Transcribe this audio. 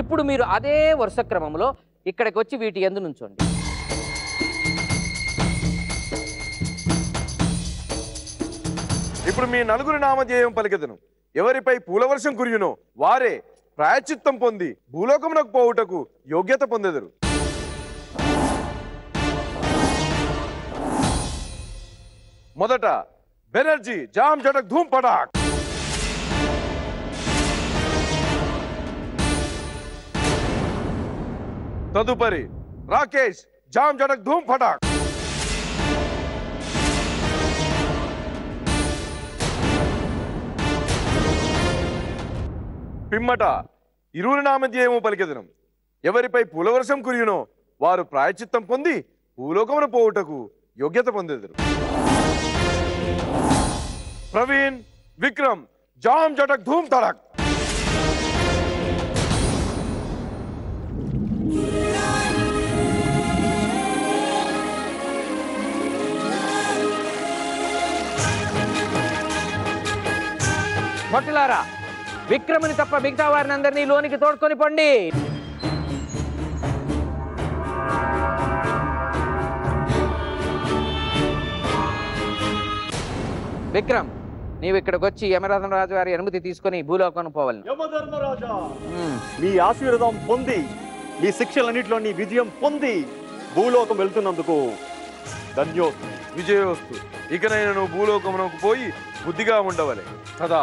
ఇప్పుడు మీరు అదే వరుస క్రమంలో ఇక్కడికి వచ్చి వీటి యందు నుంచోండి. ఇప్పుడు మీ నలుగురు నామధేయం పలికెదను. ఎవరిపై పూలవర్షం కురియునో వారే ప్రాయశ్చిత్తం పొంది భూలోకమునకు పోవుటకు యోగ్యత పొందెదరు. మొదట బెనర్జీ జామ్ జటక్ ధూమ్ పటాక్. తదుపరి రాకేష్ జామ్ జటక్ ధూమ్ పటాక్. పిమ్మట ఇరువురి నామధేయము పలికెదనం. ఎవరిపై పూలవర్షం కురియునో వారు ప్రాయశ్చిత్తం పొంది భూలోకమున పోవుటకు యోగ్యత పొందెదరు. ప్రవీణ్ విక్రమ్ జామ్ జటక్ ధూమ్ తడక్. భటులారా, విక్రముని తప్ప మిగతా వారిని అందరినీ లోనికి తోడుకొని పండి. విక్రమ్, నీవు ఇక్కడికి వచ్చి యమధర్మరాజు వారి అనుమతి తీసుకొని భూలోకం పోవాలి. యమధర్మరాజా, మీ ఆశీర్వాదం పొంది మీ శిక్షలన్నింటిలో విజయం పొంది భూలోకం వెళ్తున్నందుకు ధన్యోస్తు. విజయోస్తు. ఇకనైనా నువ్వు భూలోకమునకు పోయి బుద్ధిగా ఉండవలే. సదా